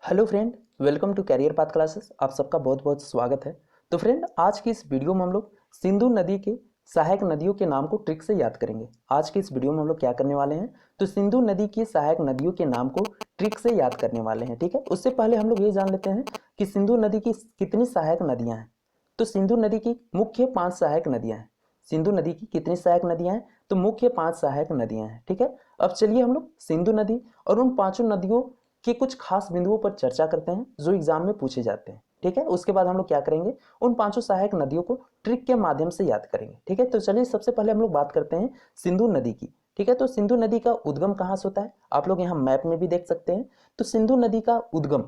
Hello friend, welcome to career path classes. आप सबका बहुत बहुत स्वागत है। तो फ्रेंड, आज की इस वीडियो में हम लोग सिंधु नदी के सहायक नदियों के नाम को ट्रिक से याद करेंगे। आज की इस वीडियो में हम लोग क्या करने वाले हैं, तो सिंधु नदी की सहायक नदियों के नाम को ट्रिक से याद करने वाले हैं। ठीक है, उससे पहले हम लोग ये जान लेते हैं कि सिंधु नदी की कितनी सहायक नदियाँ हैं। तो सिंधु नदी की मुख्य 5 सहायक नदियाँ हैं। सिंधु नदी की कितनी सहायक नदियाँ हैं, तो मुख्य 5 सहायक नदियाँ हैं। ठीक है, अब चलिए हम लोग सिंधु नदी और उन पांचों नदियों के कुछ खास बिंदुओं पर चर्चा करते हैं जो एग्जाम में पूछे जाते हैं। ठीक है, उसके बाद हम लोग क्या करेंगे, उन पांचों सहायक नदियों को ट्रिक के माध्यम से याद करेंगे। ठीक है, तो चलिए सबसे पहले हम लोग बात करते हैं सिंधु नदी की। ठीक है, तो सिंधु नदी का उद्गम कहाँ से होता है, आप लोग यहाँ मैप में भी देख सकते हैं। तो सिंधु नदी का उद्गम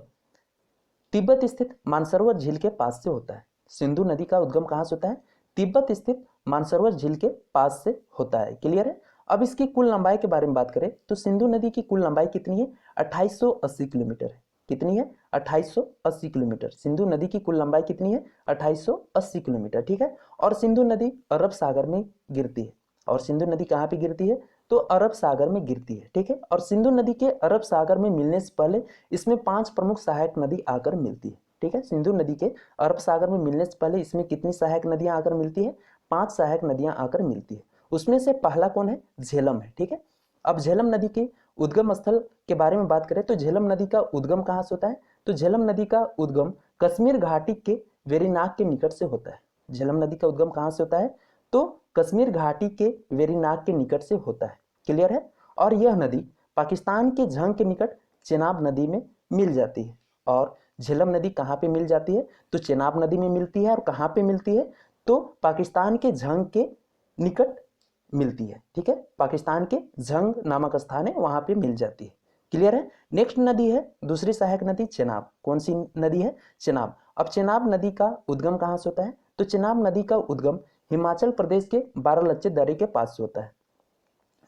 तिब्बत स्थित मानसरोवर झील के पास से होता है। सिंधु नदी का उद्गम कहाँ से होता है, तिब्बत स्थित मानसरोवर झील के पास से होता है। क्लियर है। अब इसकी कुल लंबाई के बारे में बात करें तो सिंधु नदी की कुल लंबाई कितनी है, 2880 किलोमीटर है। कितनी है, 2880 किलोमीटर। सिंधु नदी की कुल लंबाई कितनी है, 2880 किलोमीटर। ठीक है, और सिंधु नदी अरब सागर में गिरती है। और सिंधु नदी कहाँ पे गिरती है, तो अरब सागर में गिरती है। ठीक है, और सिंधु नदी के अरब सागर में मिलने से पहले इसमें 5 प्रमुख सहायक नदी आकर मिलती है। ठीक है, सिंधु नदी के अरब सागर में मिलने से पहले इसमें कितनी सहायक नदियां आकर मिलती है, 5 सहायक नदियां आकर मिलती है। उसमें से पहला कौन है, झेलम है। ठीक है, अब झेलम नदी के उद्गम स्थल के बारे में बात करें तो झेलम नदी का उद्गम कहाँ से होता है, तो झेलम नदी का उद्गम कश्मीर घाटी के वेरीनाग के निकट से होता है। झेलम नदी का उद्गम कहाँ से होता है, तो कश्मीर घाटी के वेरीनाग के निकट से होता है। क्लियर है। और यह नदी पाकिस्तान के झंग के निकट चेनाब नदी में मिल जाती है। और झेलम नदी कहाँ पे मिल जाती है, तो चेनाब नदी में मिलती है। और कहाँ पे मिलती है, तो पाकिस्तान के झंग के निकट मिलती है। ठीक है, पाकिस्तान के झंग नामक स्थान है, वहां पे मिल जाती है। क्लियर है। नेक्स्ट नदी है दूसरी सहायक नदी चेनाब। कौन सी नदी है, चेनाब। अब चेनाब नदी का उद्गम कहाँ से होता है, तो चेनाब नदी का उद्गम हिमाचल प्रदेश के बारालाचे दर्रे के पास से होता है।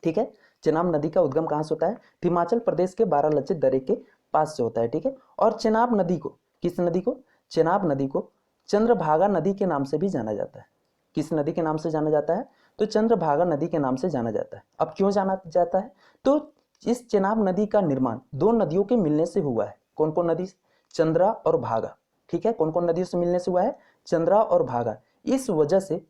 ठीक है, चेनाब नदी का उद्गम कहाँ से होता है, हिमाचल प्रदेश के बारालाचे दर्रे के पास से होता है। ठीक है, और चेनाब नदी को, किस नदी को, चेनाब नदी को चंद्रभागा नदी के नाम से भी जाना जाता है। किस नदी के नाम से जाना जाता है, तो चंद्रभागा नदी के नाम से जाना जाता है। अब क्यों जाना जाता है, तो इस चेनाब नदी का निर्माण दो नदियों के मिलने से हुआ है। कौन कौन नदी, चंद्रा और भागा। ठीक है, कौन कौन नदियों से मिलने से हुआ है, चंद्रा और भागा। इस वजह से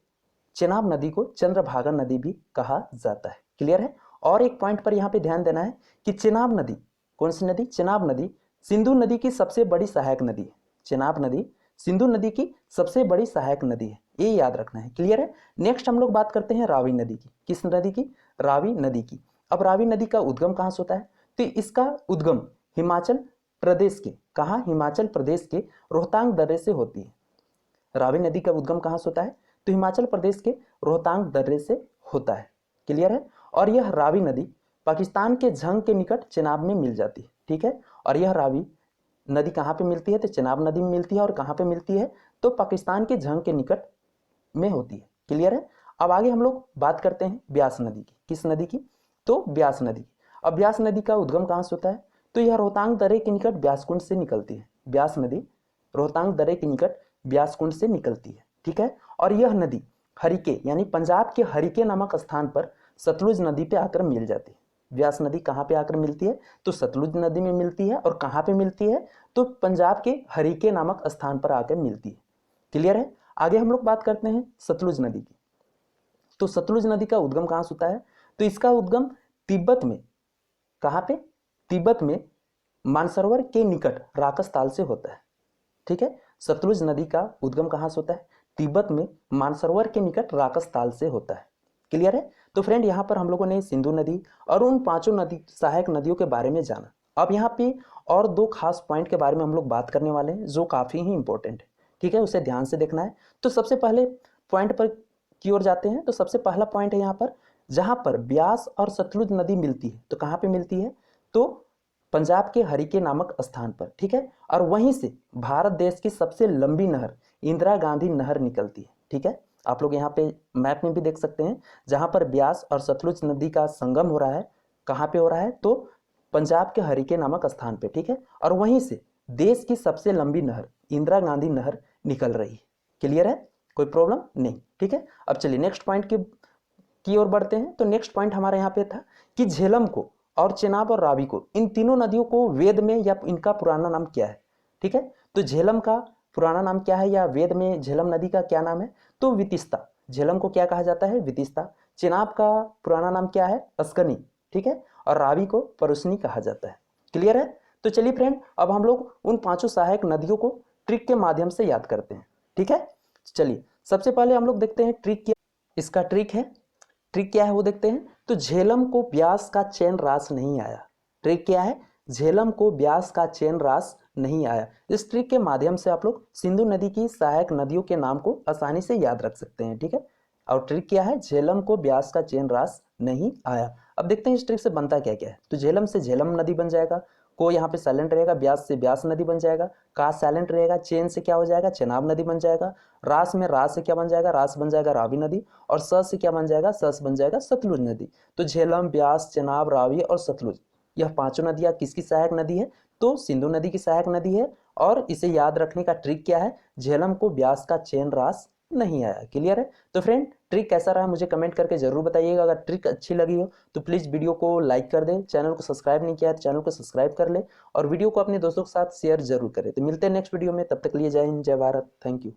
चेनाब नदी को चंद्रभागा नदी भी कहा जाता है। क्लियर है। और एक पॉइंट पर यहाँ पे ध्यान देना है कि चेनाब नदी, कौन सी नदी, चेनाब नदी सिंधु नदी की सबसे बड़ी सहायक नदी है। चेनाब नदी सिंधु नदी की सबसे बड़ी सहायक नदी है, ये याद रखना है। क्लियर है। नेक्स्ट हम लोग बात करते हैं रावी नदी की। किस नदी की, रावी नदी की। अब रावी नदी का उद्गम कहाँ से होता है, तो इसका उद्गम हिमाचल प्रदेश के, कहाँ, हिमाचल प्रदेश के रोहतांग दर्रे से होती है। रावी नदी का उद्गम कहाँ से होता है, तो हिमाचल प्रदेश के रोहतांग दर्रे से होता है। क्लियर है। और यह रावी नदी पाकिस्तान के झंग के निकट चेनाब में मिल जाती है। ठीक है, और यह रावी नदी कहाँ पे मिलती है, तो चेनाब नदी में मिलती है। और कहाँ पे मिलती है, तो पाकिस्तान के झंग के निकट में होती है। क्लियर है। अब आगे हम लोग बात करते हैं ब्यास नदी की। किस नदी की, तो ब्यास नदी। अब ब्यास नदी का उद्गम कहाँ से होता है, तो यह रोहतांग दर्रे के निकट ब्यासकुंड से निकलती है। ब्यास नदी रोहतांग दर्रे के निकट ब्यासकुंड से निकलती है। ठीक है, और यह नदी हरिके यानी पंजाब के हरिके नामक स्थान पर सतलुज नदी पे आकर मिल जाती है। ब्यास नदी कहाँ पे आकर मिलती है, तो सतलुज नदी में मिलती है। और कहाँ पे मिलती है, तो पंजाब के हरिके नामक स्थान पर आकर मिलती है। क्लियर है। आगे हम लोग बात करते हैं सतलुज नदी की। तो सतलुज नदी का उद्गम कहाँ से होता है, तो इसका उद्गम तिब्बत में, कहाँ पे, तिब्बत में मानसरोवर के निकट राकस ताल से होता है। ठीक है, सतलुज नदी का उद्गम कहाँ से होता है, तिब्बत में मानसरोवर के निकट राकस ताल से होता है। क्लियर है। तो फ्रेंड, यहाँ पर हम लोगों ने सिंधु नदी और उन पांचों नदी सहायक नदियों के बारे में जाना। अब यहाँ पे और दो खास पॉइंट के बारे में हम लोग बात करने वाले हैं जो काफी ही इंपॉर्टेंट है। ठीक है, उसे ध्यान से देखना है। तो सबसे पहले पॉइंट पर की ओर जाते हैं। तो सबसे पहला पॉइंट है यहाँ पर, जहां पर ब्यास और सतलुज नदी मिलती है, तो कहाँ पे मिलती है, तो पंजाब के हरिके नामक स्थान पर। ठीक है, और वहीं से भारत देश की सबसे लंबी नहर इंदिरा गांधी नहर निकलती है। ठीक है, आप लोग यहाँ पे मैप में भी देख सकते हैं, जहां पर ब्यास और सतलुज नदी का संगम हो रहा है, कहाँ पे हो रहा है, तो पंजाब के हरिके नामक स्थान पे। ठीक है, और वहीं से देश की सबसे लंबी नहर इंदिरा गांधी नहर निकल रही है। क्लियर है, कोई प्रॉब्लम नहीं। ठीक है, अब चलिए नेक्स्ट पॉइंट की ओर बढ़ते हैं। तो नेक्स्ट पॉइंट हमारे यहाँ पे था कि झेलम को और चेनाब और रावी को, इन तीनों नदियों को वेद में या इनका पुराना नाम क्या है? ठीक है, तो झेलम का पुराना नाम क्या है या वेद में झेलम नदी का क्या नाम है? तो वितिस्ता। झेलम को क्या कहा जाता है? वितिस्ता। चेनाब का पुराना नाम क्या है? अस्कनी। ठीक है, और रावी को परुसनी कहा जाता है। क्लियर है? तो चलिए फ्रेंड, अब हम लोग उन पांचों सहायक नदियों को ट्रिक के माध्यम से याद करते हैं। ठीक है, चलिए सबसे पहले हम लोग देखते हैं ट्रिक क्या इसका ट्रिक है। ट्रिक क्या है वो देखते हैं। तो झेलम को ब्यास का चैन रास नहीं आया। ट्रिक क्या है? झेलम को ब्यास का चैन रास नहीं आया। इस ट्रिक के माध्यम से आप लोग सिंधु नदी की सहायक नदियों के नाम को आसानी से याद रख सकते हैं। ठीक है, और ट्रिक क्या है? झेलम को ब्यास का चैन रास नहीं आया। अब देखते हैं इस ट्रिक से बनता क्या क्या है। तो झेलम से झेलम नदी बन जाएगा, को यहाँ पे साइलेंट रहेगा, ब्यास से ब्यास नदी बन जाएगा, का साइलेंट रहेगा, चेन से क्या हो जाएगा? चेनाब नदी बन जाएगा, रास में रास से क्या बन जाएगा? रास बन जाएगा रावी नदी, और स से क्या बन जाएगा? सस बन जाएगा सतलुज नदी। तो झेलम, ब्यास, चेनाब, रावी और सतलुज, यह पांचों नदियां किसकी सहायक नदी है? तो सिंधु नदी की सहायक नदी है। और इसे याद रखने का ट्रिक क्या है? झेलम को ब्यास का चैन रास नहीं आया। क्लियर है? तो फ्रेंड, ट्रिक कैसा रहा मुझे कमेंट करके जरूर बताइएगा। अगर ट्रिक अच्छी लगी हो तो प्लीज़ वीडियो को लाइक कर दें, चैनल को सब्सक्राइब नहीं किया है तो चैनल को सब्सक्राइब कर ले, और वीडियो को अपने दोस्तों के साथ शेयर जरूर करें। तो मिलते हैं नेक्स्ट वीडियो में, तब तक लिए जय हिंद, जय भारत, थैंक यू।